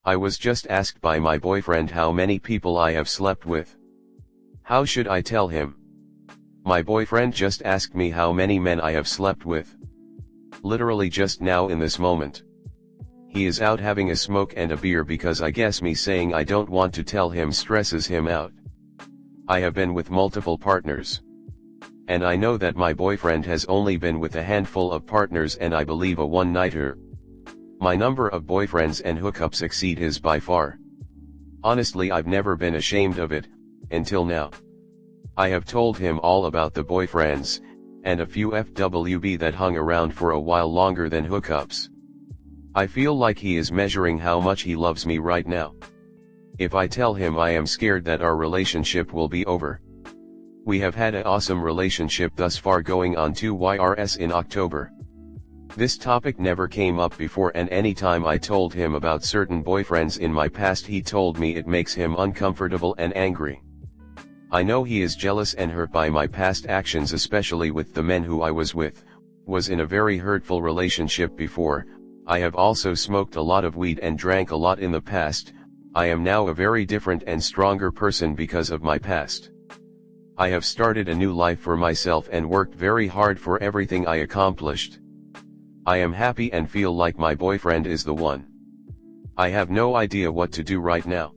I was just asked by my boyfriend how many people I have slept with. How should I tell him? My boyfriend just asked me how many men I have slept with. Literally just now in this moment. He is out having a smoke and a beer because I guess me saying I don't want to tell him stresses him out. I have been with multiple partners. And I know that my boyfriend has only been with a handful of partners and I believe a one-nighter. My number of boyfriends and hookups exceed his by far. Honestly, I've never been ashamed of it, until now. I have told him all about the boyfriends, and a few FWB that hung around for a while longer than hookups. I feel like he is measuring how much he loves me right now. If I tell him, I am scared that our relationship will be over. We have had an awesome relationship thus far, going on 2 years in October. This topic never came up before, and anytime I told him about certain boyfriends in my past, he told me it makes him uncomfortable and angry. I know he is jealous and hurt by my past actions, especially with the men who I was with, was in a very hurtful relationship before. I have also smoked a lot of weed and drank a lot in the past. I am now a very different and stronger person because of my past. I have started a new life for myself and worked very hard for everything I accomplished. I am happy and feel like my boyfriend is the one. I have no idea what to do right now.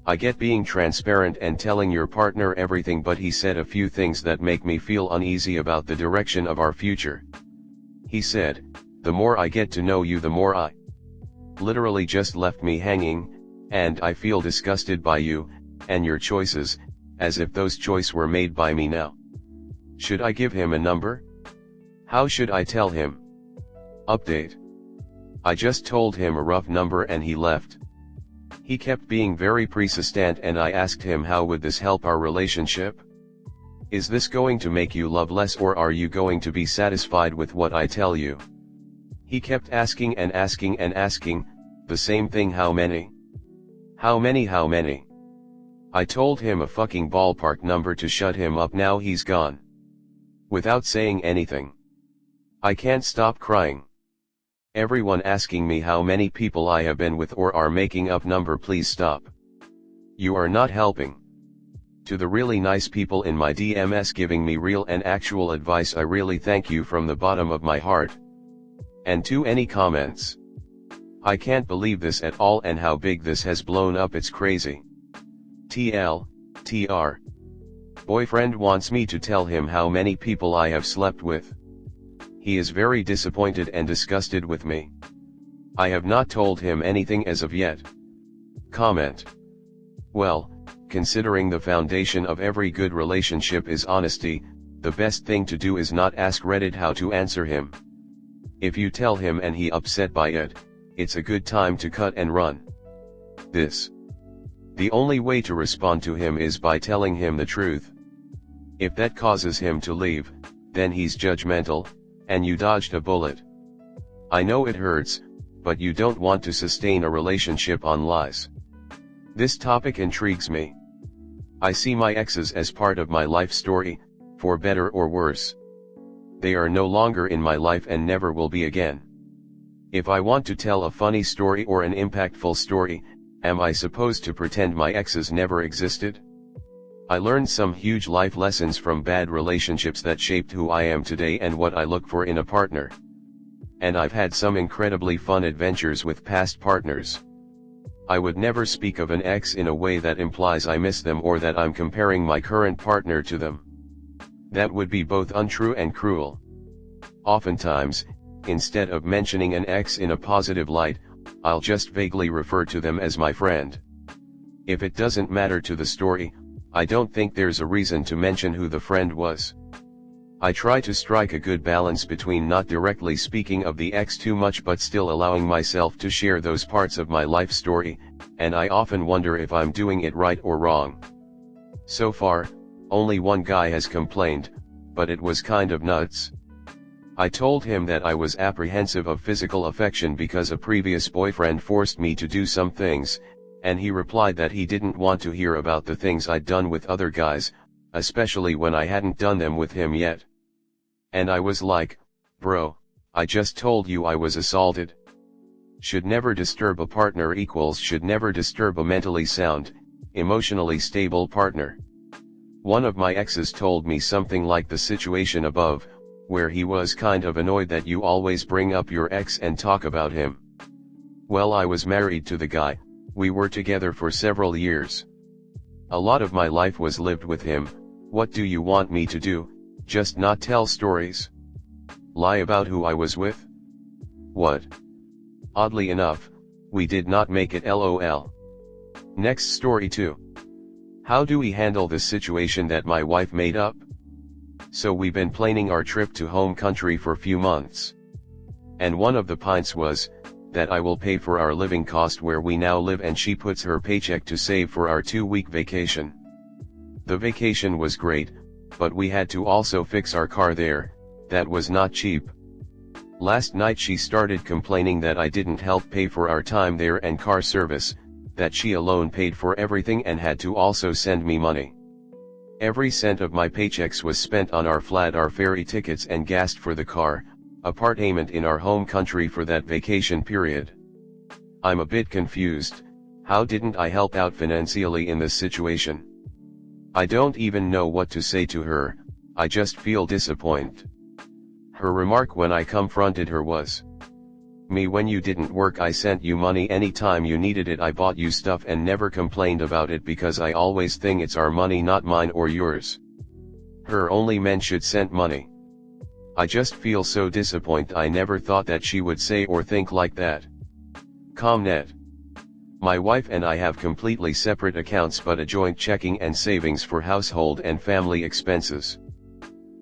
I get being transparent and telling your partner everything, but he said a few things that make me feel uneasy about the direction of our future. He said, "The more I get to know you, the more I..." Literally just left me hanging, and I feel disgusted by you, and your choices, as if those choices were made by me now. Should I give him a number? How should I tell him? Update. I just told him a rough number and he left. He kept being very persistent and I asked him, how would this help our relationship? Is this going to make you love less, or are you going to be satisfied with what I tell you? He kept asking and asking and asking, the same thing, how many? How many? How many? I told him a fucking ballpark number to shut him up. Now he's gone. Without saying anything. I can't stop crying. Everyone asking me how many people I have been with or are making up number. Please stop. You are not helping. To the really nice people in my DMs giving me real and actual advice, I really thank you from the bottom of my heart. And to any comments. I can't believe this at all, and how big this has blown up, it's crazy. TR. Boyfriend wants me to tell him how many people I have slept with. He is very disappointed and disgusted with me. I have not told him anything as of yet. Comment. Well, considering the foundation of every good relationship is honesty, the best thing to do is not ask Reddit how to answer him. If you tell him and he upset by it, it's a good time to cut and run. The only way to respond to him is by telling him the truth. If that causes him to leave, then he's judgmental, and you dodged a bullet. I know it hurts, but you don't want to sustain a relationship on lies. This topic intrigues me. I see my exes as part of my life story, for better or worse. They are no longer in my life and never will be again. If I want to tell a funny story or an impactful story, am I supposed to pretend my exes never existed? I learned some huge life lessons from bad relationships that shaped who I am today and what I look for in a partner. And I've had some incredibly fun adventures with past partners. I would never speak of an ex in a way that implies I miss them or that I'm comparing my current partner to them. That would be both untrue and cruel. Oftentimes, instead of mentioning an ex in a positive light, I'll just vaguely refer to them as my friend. If it doesn't matter to the story, I don't think there's a reason to mention who the friend was. I try to strike a good balance between not directly speaking of the ex too much but still allowing myself to share those parts of my life story, and I often wonder if I'm doing it right or wrong. So far, only one guy has complained, but it was kind of nuts. I told him that I was apprehensive of physical affection because a previous boyfriend forced me to do some things, and he replied that he didn't want to hear about the things I'd done with other guys, especially when I hadn't done them with him yet. And I was like, bro, I just told you I was assaulted. Should never disturb a partner equals should never disturb a mentally sound, emotionally stable partner. One of my exes told me something like the situation above, where he was kind of annoyed that you always bring up your ex and talk about him. Well, I was married to the guy, we were together for several years. A lot of my life was lived with him. What do you want me to do, just not tell stories? Lie about who I was with? What? Oddly enough, we did not make it LOL. Next story 2. How do we handle this situation that my wife made up? So we've been planning our trip to home country for few months. And one of the points was, that I will pay for our living cost where we now live and she puts her paycheck to save for our 2-week vacation. The vacation was great, but we had to also fix our car there, that was not cheap. Last night she started complaining that I didn't help pay for our time there and car service, that she alone paid for everything and had to also send me money. Every cent of my paychecks was spent on our flat, our ferry tickets and gas for the car, apartment in our home country for that vacation period. I'm a bit confused. How didn't I help out financially in this situation? I don't even know what to say to her, I just feel disappointed. Her remark when I confronted her was, "Me, when you didn't work I sent you money anytime you needed it, I bought you stuff and never complained about it because I always think it's our money, not mine or yours. Her, only men should send money." I just feel so disappointed. I never thought that she would say or think like that. Comnet. My wife and I have completely separate accounts but a joint checking and savings for household and family expenses.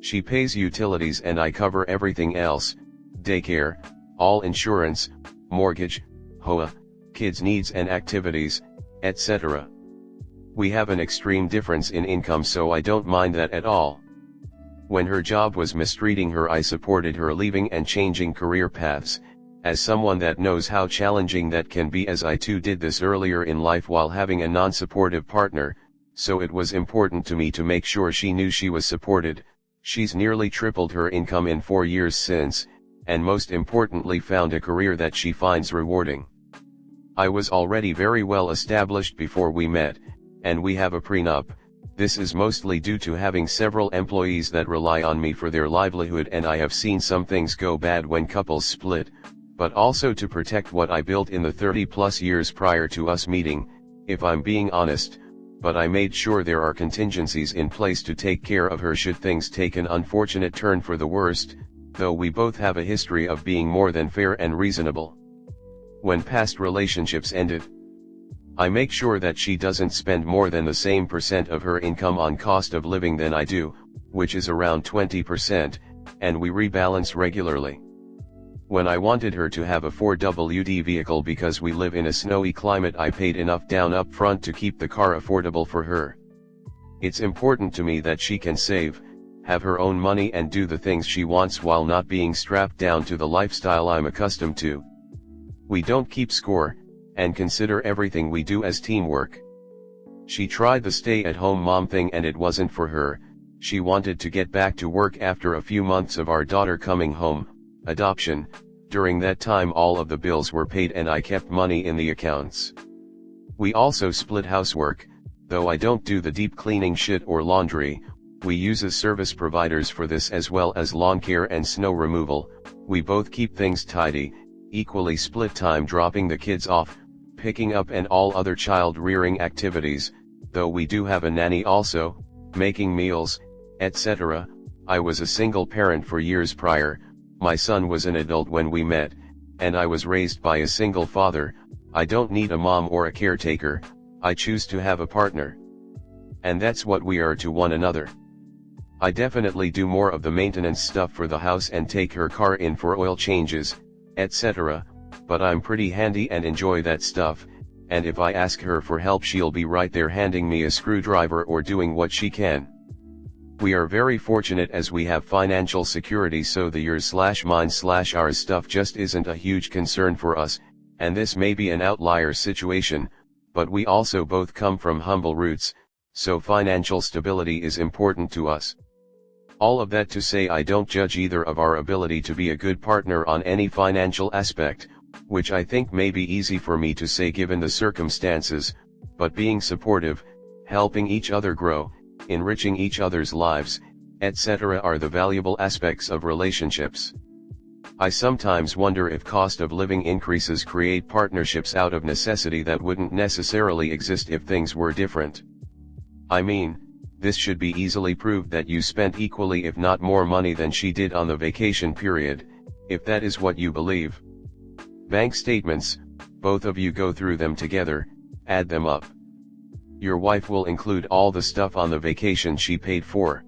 She pays utilities and I cover everything else, daycare, all insurance, mortgage, HOA, kids' needs and activities, etc. We have an extreme difference in income, so I don't mind that at all. When her job was mistreating her, I supported her leaving and changing career paths, as someone that knows how challenging that can be, as I too did this earlier in life while having a non-supportive partner, so it was important to me to make sure she knew she was supported. She's nearly tripled her income in 4 years since, and most importantly found a career that she finds rewarding. I was already very well established before we met, and we have a prenup. This is mostly due to having several employees that rely on me for their livelihood, and I have seen some things go bad when couples split, but also to protect what I built in the 30+ years prior to us meeting, if I'm being honest, but I made sure there are contingencies in place to take care of her should things take an unfortunate turn for the worst, though we both have a history of being more than fair and reasonable. When past relationships ended, I make sure that she doesn't spend more than the same percent of her income on cost of living than I do, which is around 20%, and we rebalance regularly. When I wanted her to have a 4WD vehicle because we live in a snowy climate, I paid enough down up front to keep the car affordable for her. It's important to me that she can save, have her own money and do the things she wants while not being strapped down to the lifestyle I'm accustomed to. We don't keep score, and consider everything we do as teamwork. She tried the stay-at-home mom thing and it wasn't for her. She wanted to get back to work after a few months of our daughter coming home, adoption. During that time all of the bills were paid and I kept money in the accounts. We also split housework, though I don't do the deep cleaning shit or laundry. We use service providers for this as well as lawn care and snow removal. We both keep things tidy, equally split time dropping the kids off, picking up and all other child rearing activities, though we do have a nanny also, making meals, etc. I was a single parent for years prior. My son was an adult when we met, and I was raised by a single father. I don't need a mom or a caretaker, I choose to have a partner. And that's what we are to one another. I definitely do more of the maintenance stuff for the house and take her car in for oil changes, etc., but I'm pretty handy and enjoy that stuff, and if I ask her for help she'll be right there handing me a screwdriver or doing what she can. We are very fortunate as we have financial security, so the yours/mine/ours stuff just isn't a huge concern for us, and this may be an outlier situation, but we also both come from humble roots, so financial stability is important to us. All of that to say I don't judge either of our ability to be a good partner on any financial aspect. which I think may be easy for me to say given the circumstances, but being supportive, helping each other grow, enriching each other's lives, etc. are the valuable aspects of relationships. I sometimes wonder if cost of living increases create partnerships out of necessity that wouldn't necessarily exist if things were different. I mean, this should be easily proved that you spent equally if not more money than she did on the vacation period, if that is what you believe. Bank statements, both of you go through them together, add them up. Your wife will include all the stuff on the vacation she paid for.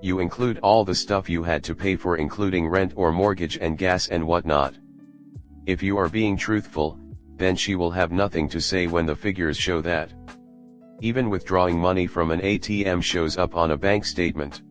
You include all the stuff you had to pay for, including rent or mortgage and gas and whatnot. If you are being truthful, then she will have nothing to say when the figures show that. Even withdrawing money from an ATM shows up on a bank statement.